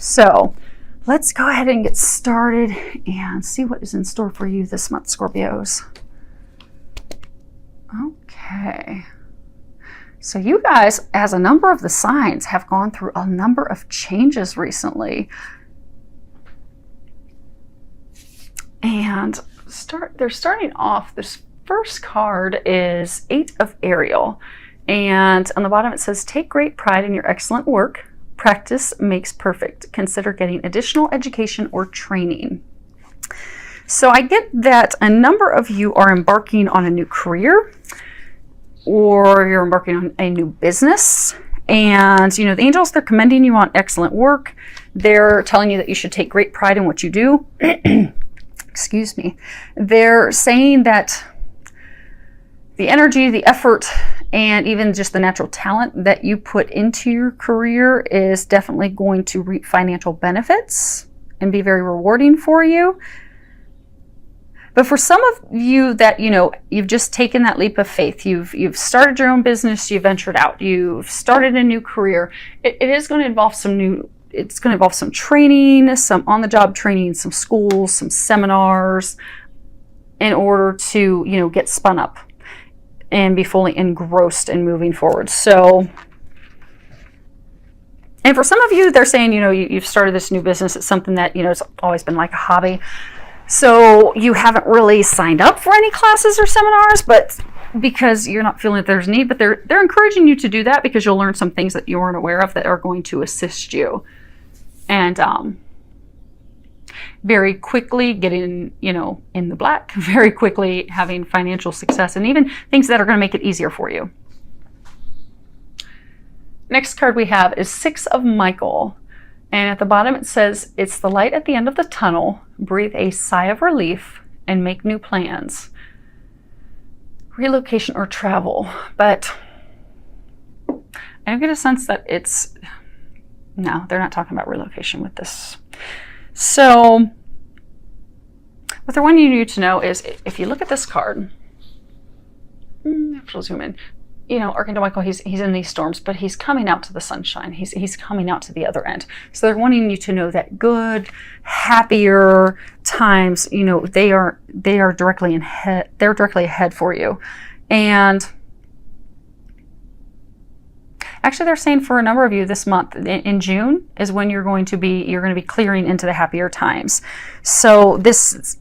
So let's go ahead and get started and see what is in store for you this month, Scorpios. Okay. So you guys, as a number of the signs, have gone through a number of changes recently. And they're starting off, this first card is 8 of Ariel. And on the bottom it says, take great pride in your excellent work. Practice makes perfect. Consider getting additional education or training. So I get that a number of you are embarking on a new career, or you're embarking on a new business. And, you know, the angels, they're commending you on excellent work. They're telling you that you should take great pride in what you do. Excuse me. They're saying that the energy, the effort, and even just the natural talent that you put into your career is definitely going to reap financial benefits and be very rewarding for you. But for some of you that, you know, you've just taken that leap of faith, you've started your own business, you've ventured out, you've started a new career, it is going to involve it's going to involve some training, some on-the-job training, some schools, some seminars, in order to, you know, get spun up and be fully engrossed in moving forward. So, and for some of you, they're saying, you know, you've started this new business. It's something that, you know, it's always been like a hobby. So you haven't really signed up for any classes or seminars, but because you're not feeling that there's need, but they're encouraging you to do that because you'll learn some things that you weren't aware of that are going to assist you. And very quickly getting, you know, in the black, very quickly having financial success, and even things that are going to make it easier for you. Next card we have is 6 of Michael. And at the bottom it says, it's the light at the end of the tunnel. Breathe a sigh of relief and make new plans. Relocation or travel. But I get a sense that no, they're not talking about relocation with this. So what they're wanting you to know is, if you look at this card, I'll zoom in. You know, Archangel Michael, he's in these storms, but he's coming out to the sunshine. He's coming out to the other end. So they're wanting you to know that good, happier times, you know, they are directly ahead. They're directly ahead for you. And actually, they're saying for a number of you this month, in June, is when you're going to be clearing into the happier times. So there's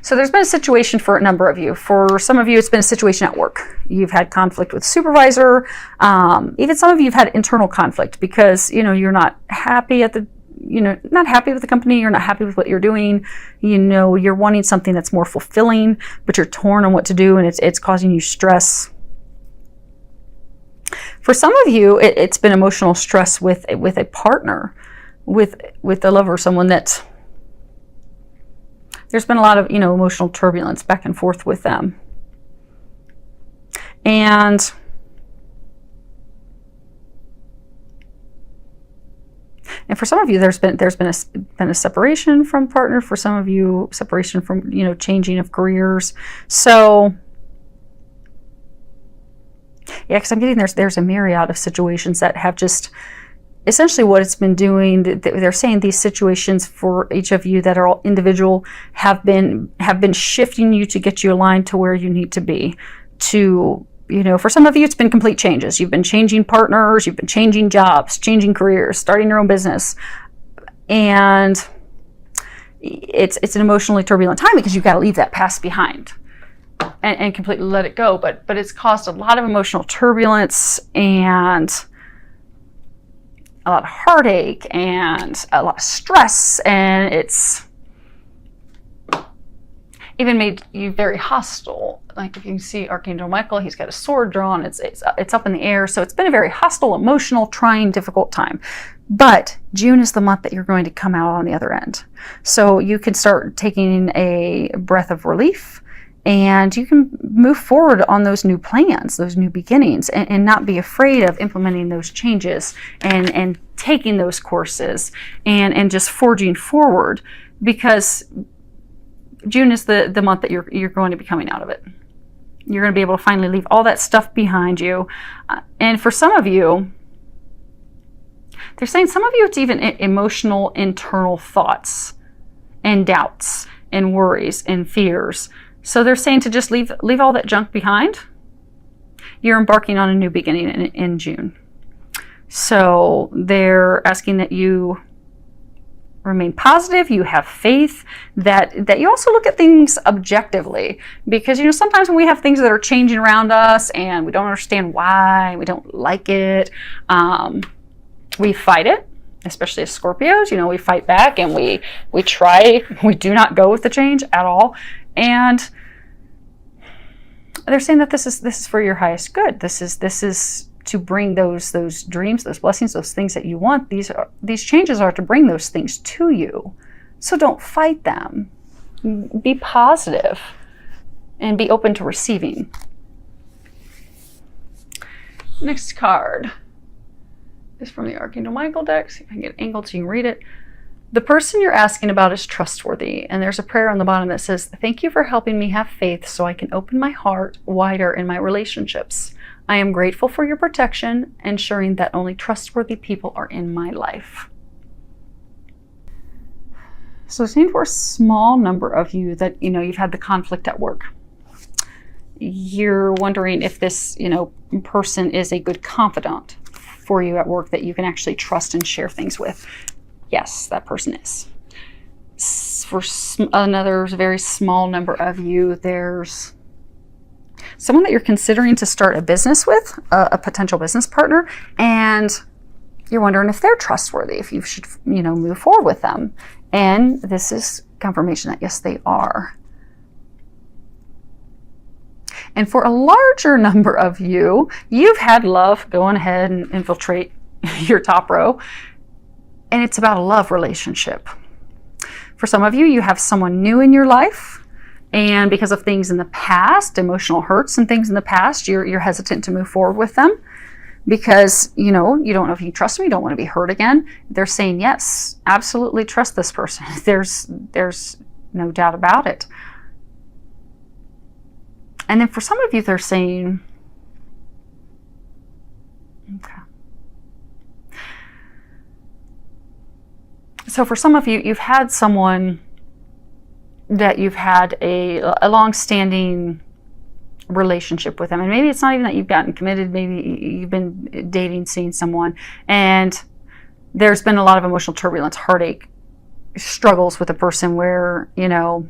been a situation for a number of you. For some of you, it's been a situation at work. You've had conflict with supervisor. Even some of you have had internal conflict because, you know, you're not happy not happy with the company. You're not happy with what you're doing. You know, you're wanting something that's more fulfilling, but you're torn on what to do, and it's causing you stress. For some of you, it's been emotional stress with a partner, with a lover, someone that there's been a lot of, you know, emotional turbulence back and forth with them. And for some of you, there's been a separation from partner. For some of you, separation from, you know, changing of careers. So yeah, because I'm getting there's a myriad of situations that have just essentially what it's been doing. They're saying these situations for each of you that are all individual have been shifting you to get you aligned to where you need to be. To, you know, for some of you, it's been complete changes. You've been changing partners, you've been changing jobs, changing careers, starting your own business, and it's an emotionally turbulent time because you've got to leave that past behind and completely let it go. But it's caused a lot of emotional turbulence and a lot of heartache and a lot of stress, and it's even made you very hostile. Like if you can see Archangel Michael, he's got a sword drawn, it's up in the air. So it's been a very hostile, emotional, trying, difficult time. But June is the month that you're going to come out on the other end. So you can start taking a breath of relief, and you can move forward on those new plans, those new beginnings, and not be afraid of implementing those changes and taking those courses and just forging forward, because June is the month that you're going to be coming out of it. You're going to be able to finally leave all that stuff behind you. And for some of you, They're saying some of you, it's even emotional, internal thoughts and doubts and worries and fears. So they're saying to just leave all that junk behind. You're embarking on a new beginning in June. So they're asking that you remain positive, you have faith, that you also look at things objectively. Because, sometimes when we have things that are changing around us and we don't understand why, we don't like it, we fight it, especially as Scorpios. We fight back and we try, we do not go with the change at all. And they're saying that this is for your highest good. This is to bring those dreams, those blessings, those things that you want. These changes are to bring those things to you. So don't fight them. Be positive and be open to receiving. Next card is from the Archangel Michael deck. See if I can get it angled so you can read it. The person you're asking about is trustworthy, and there's a prayer on the bottom that says, "Thank you for helping me have faith so I can open my heart wider in my relationships. I am grateful for your protection, ensuring that only trustworthy people are in my life." So it seems for a small number of you that, you've had the conflict at work. You're wondering if this, person is a good confidant for you at work that you can actually trust and share things with. Yes, that person is. For another very small number of you, there's someone that you're considering to start a business with, a potential business partner, and you're wondering if they're trustworthy, if you should, move forward with them. And this is confirmation that yes, they are. And for a larger number of you, you've had love go on ahead and infiltrate your top row. And it's about a love relationship. For some of you, you have someone new in your life. And because of things in the past, emotional hurts and things in the past, you're hesitant to move forward with them. Because, you don't know if you trust them, you don't want to be hurt again. They're saying, yes, absolutely trust this person. There's no doubt about it. And then for some of you, they're saying, okay. So for some of you, you've had someone that you've had a long-standing relationship with them. And maybe it's not even that you've gotten committed. Maybe you've been dating, seeing someone, and there's been a lot of emotional turbulence, heartache, struggles with a person where, they're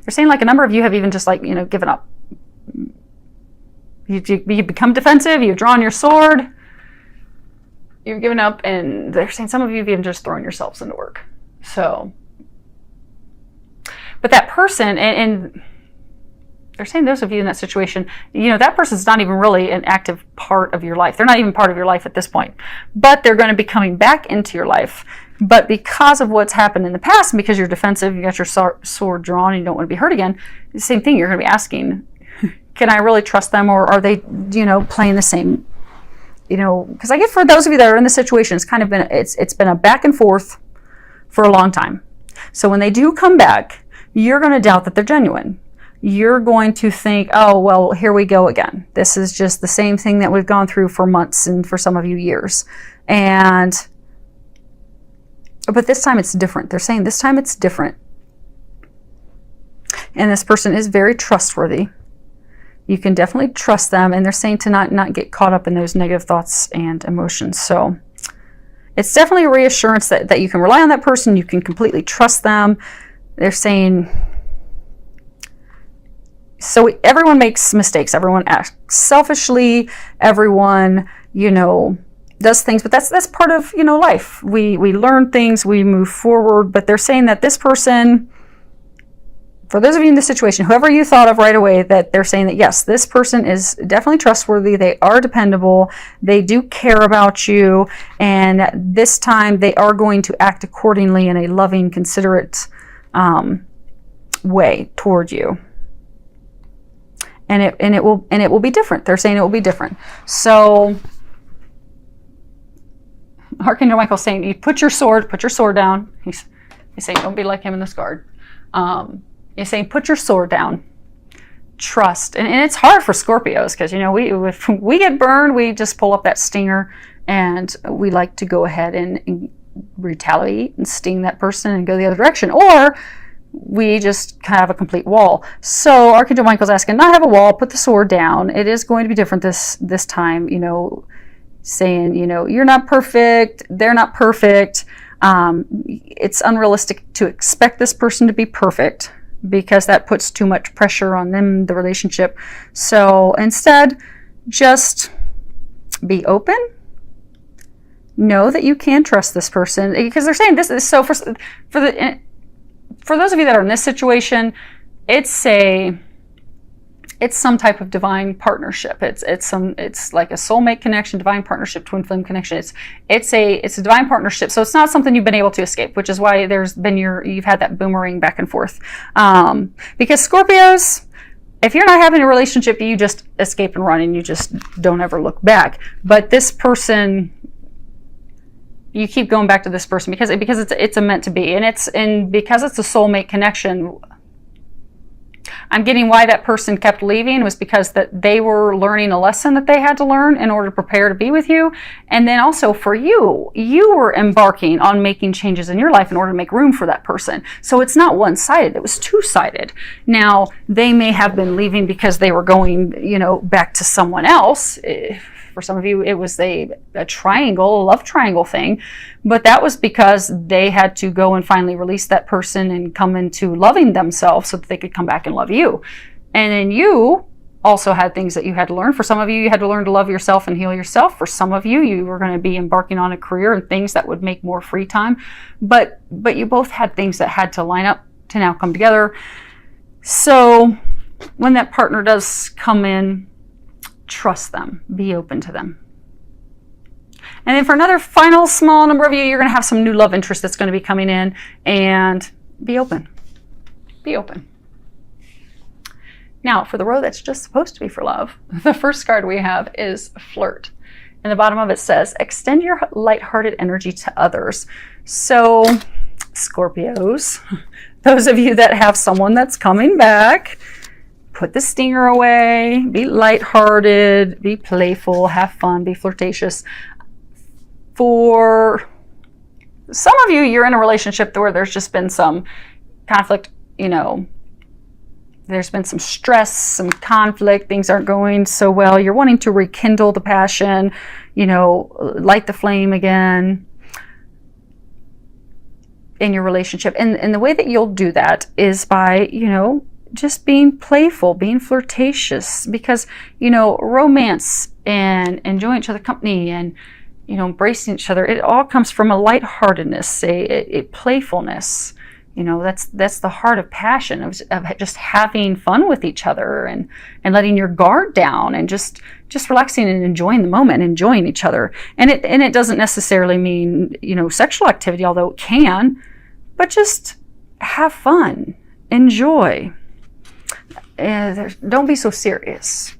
saying like a number of you have even just given up. You become defensive, you've drawn your sword, you've given up, and they're saying some of you have even just thrown yourselves into work. So, but that person, and they're saying those of you in that situation, that person's not even really an active part of your life. They're not even part of your life at this point, but they're going to be coming back into your life. But because of what's happened in the past, and because you're defensive, you got your sword drawn, and you don't want to be hurt again, the same thing, you're going to be asking, can I really trust them, or are they, playing the same, because I get for those of you that are in the situation, it's been a back and forth for a long time. So when they do come back, you're going to doubt that they're genuine. You're going to think, oh, well, here we go again. This is just the same thing that we've gone through for months and for some of you years. But this time it's different. They're saying this time it's different. And this person is very trustworthy. You can definitely trust them. And they're saying to not get caught up in those negative thoughts and emotions. So it's definitely a reassurance that you can rely on that person. You can completely trust them. They're saying, so everyone makes mistakes. Everyone acts selfishly. Everyone, does things, but that's part of, life. We learn things, we move forward, but they're saying that this person, for those of you in this situation, whoever you thought of right away, that they're saying that yes, this person is definitely trustworthy, they are dependable, they do care about you, and this time they are going to act accordingly in a loving, considerate way toward you. And it will be different. They're saying it will be different. So Archangel Michael's saying, you put your sword down. He's saying, don't be like him in this card. He's saying, put your sword down. trust. And it's hard for Scorpios because, you know, if we get burned, we just pull up that stinger and we like to go ahead and retaliate and sting that person and go the other direction. Or we just have a complete wall. So Archangel Michael's asking, not have a wall, put the sword down. It is going to be different this time, you know, saying, you know, you're not perfect, they're not perfect. It's unrealistic to expect this person to be perfect because that puts too much pressure on them, the relationship. So instead, just be open. Know that you can trust this person, because they're saying this is so for those of you that are in this situation, it's some type of divine partnership. It's like a soulmate connection, divine partnership, twin flame connection. It's a divine partnership. So it's not something you've been able to escape, which is why you've had that boomerang back and forth. Because Scorpios, if you're not having a relationship, you just escape and run and you just don't ever look back. But this person, you keep going back to this person because it's a meant to be, and because it's a soulmate connection. I'm getting why that person kept leaving was because that they were learning a lesson that they had to learn in order to prepare to be with you. And then also for you were embarking on making changes in your life in order to make room for that person. So it's not one-sided, it was two-sided. Now, they may have been leaving because they were going, you know, back to someone else. For some of you, it was a triangle, a love triangle thing, but that was because they had to go and finally release that person and come into loving themselves so that they could come back and love you. And then you also had things that you had to learn. For some of you, you had to learn to love yourself and heal yourself. For some of you, you were going to be embarking on a career and things that would make more free time. But you both had things that had to line up to now come together. So when that partner does come in, trust them, be open to them. And then for another final small number of you, you're going to have some new love interest that's going to be coming in, and be open. Be open. Now, for the row that's just supposed to be for love, the first card we have is flirt. And the bottom of it says, extend your lighthearted energy to others. So, Scorpios, those of you that have someone that's coming back, put the stinger away, be lighthearted, be playful, have fun, be flirtatious. For some of you, you're in a relationship where there's just been some conflict, you know, there's been some stress, some conflict, things aren't going so well. You're wanting to rekindle the passion, you know, light the flame again in your relationship. And the way that you'll do that is by, you know, just being playful, being flirtatious, because, you know, romance and enjoying each other's company and, you know, embracing each other, it all comes from a lightheartedness, a playfulness. You know, that's the heart of passion, of just having fun with each other and letting your guard down and just relaxing and enjoying the moment and enjoying each other. And it doesn't necessarily mean, you know, sexual activity, although it can, but just have fun, enjoy. Don't be so serious.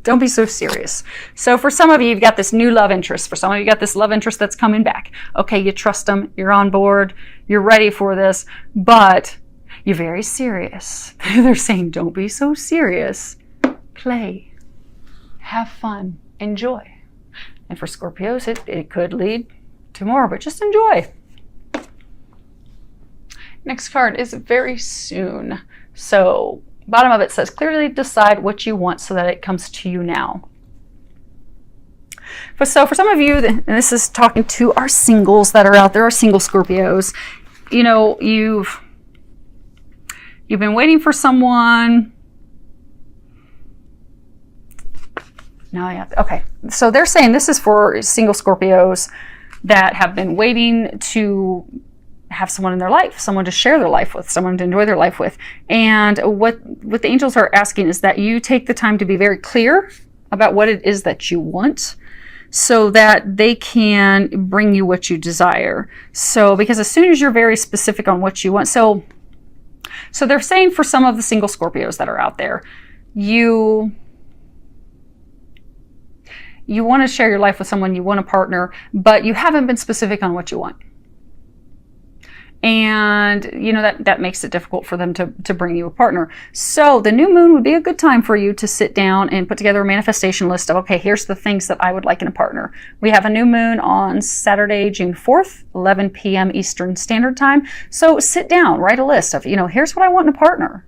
Don't be so serious. So for some of you, you've got this new love interest. For some of you, you got this love interest that's coming back. Okay, you trust them. You're on board. You're ready for this. But you're very serious. They're saying, don't be so serious. Play. Have fun. Enjoy. And for Scorpios, it could lead to more, but just enjoy. Next card is very soon. So bottom of it says, clearly decide what you want so that it comes to you now. So for some of you, and this is talking to our singles that are out there, our single Scorpios, you know, you've been waiting for someone. Now I have, okay. So they're saying this is for single Scorpios that have been waiting to have someone in their life, someone to share their life with, someone to enjoy their life with. And what the angels are asking is that you take the time to be very clear about what it is that you want so that they can bring you what you desire. So, because as soon as you're very specific on what you want, so they're saying for some of the single Scorpios that are out there, you want to share your life with someone, you want a partner, but you haven't been specific on what you want. And, that makes it difficult for them to bring you a partner. So the new moon would be a good time for you to sit down and put together a manifestation list of, okay, here's the things that I would like in a partner. We have a new moon on Saturday, June 4th, 11 p.m. Eastern Standard Time. So sit down, write a list of, here's what I want in a partner.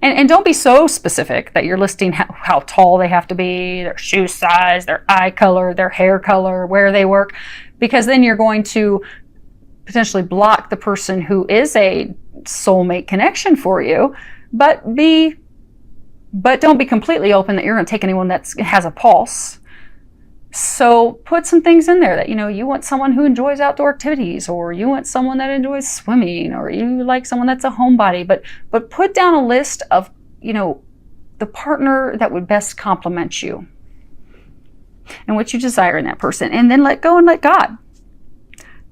And don't be so specific that you're listing how tall they have to be, their shoe size, their eye color, their hair color, where they work, because then you're going to potentially block the person who is a soulmate connection for you. But don't be completely open that you're going to take anyone that has a pulse. So put some things in there that, you want someone who enjoys outdoor activities, or you want someone that enjoys swimming, or you like someone that's a homebody. But put down a list of, the partner that would best complement you and what you desire in that person. And then let go and let God.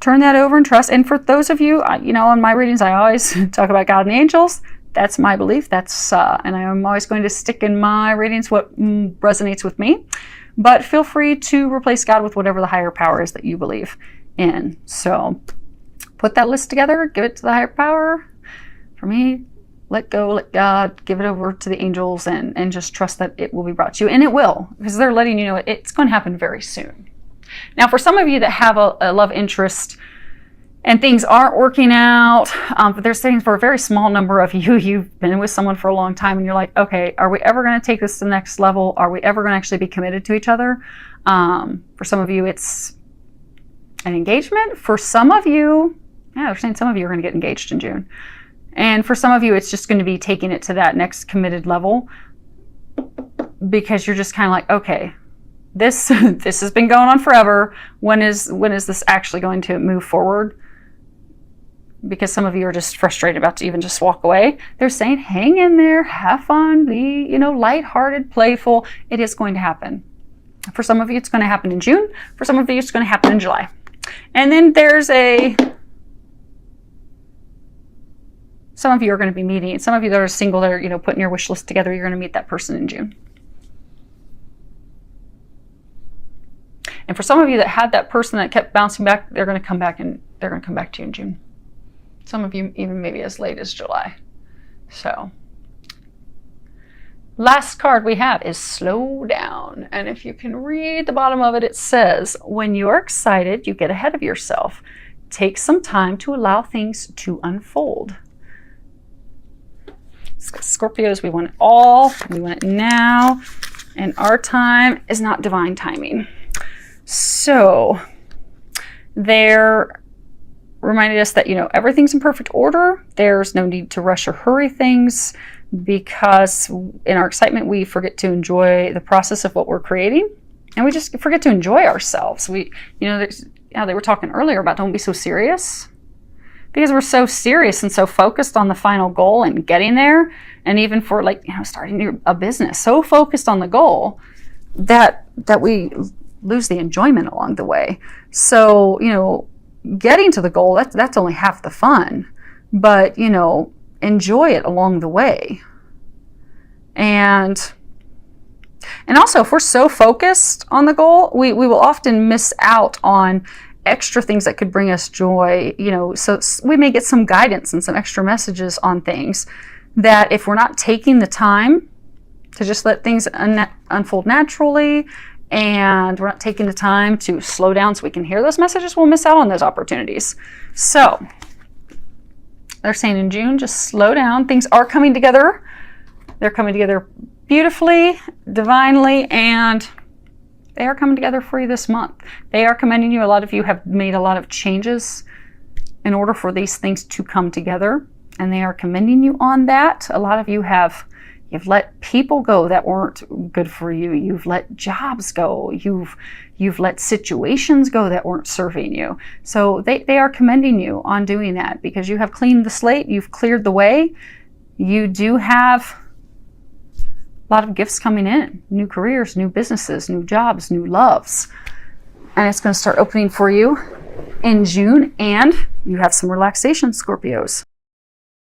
Turn that over and trust. And for those of you, on my readings, I always talk about God and the angels. That's my belief. And I'm always going to stick in my readings what resonates with me. But feel free to replace God with whatever the higher power is that you believe in. So put that list together, give it to the higher power. For me, let go, let God, give it over to the angels, and just trust that it will be brought to you. And it will, because they're letting you know it's going to happen very soon. Now, for some of you that have a love interest and things aren't working out, but there's things for a very small number of you, you've been with someone for a long time and you're like, okay, are we ever going to take this to the next level? Are we ever going to actually be committed to each other? For some of you, it's an engagement. For some of you, they're saying some of you are going to get engaged in June. And for some of you, it's just going to be taking it to that next committed level, because you're just kind of like, okay, this has been going on forever. When is this actually going to move forward? Because some of you are just frustrated about to even just walk away. They're saying, hang in there, have fun, be, lighthearted, playful. It is going to happen. For some of you, it's going to happen in June. For some of you, it's going to happen in July. And then some of you are going to be meeting, some of you that are single that are, putting your wish list together, you're going to meet that person in June. And for some of you that had that person that kept bouncing back, they're going to come back to you in June. Some of you even maybe as late as July. So, last card we have is slow down. And if you can read the bottom of it, it says, when you're excited, you get ahead of yourself. Take some time to allow things to unfold. Scorpios, we want it all. We want it now. And our time is not divine timing. So they're reminded us that, everything's in perfect order. There's no need to rush or hurry things, because in our excitement, we forget to enjoy the process of what we're creating, and we just forget to enjoy ourselves. They were talking earlier about don't be so serious, because we're so serious and so focused on the final goal and getting there. And even for starting a business, so focused on the goal that we lose the enjoyment along the way. So, getting to the goal, that's only half the fun, but, enjoy it along the way. And also, if we're so focused on the goal, we will often miss out on extra things that could bring us joy, so we may get some guidance and some extra messages on things that if we're not taking the time to just let things unfold naturally, and we're not taking the time to slow down so we can hear those messages, we'll miss out on those opportunities. So they're saying in June, just slow down. Things are coming together. They're coming together beautifully, divinely, and they are coming together for you this month. They are commending you. A lot of you have made a lot of changes in order for these things to come together, and they are commending you on that. A lot of you you've let people go that weren't good for you. You've let jobs go. You've let situations go that weren't serving you. So they are commending you on doing that, because you have cleaned the slate. You've cleared the way. You do have a lot of gifts coming in. New careers, new businesses, new jobs, new loves. And it's going to start opening for you in June. And you have some relaxation, Scorpios.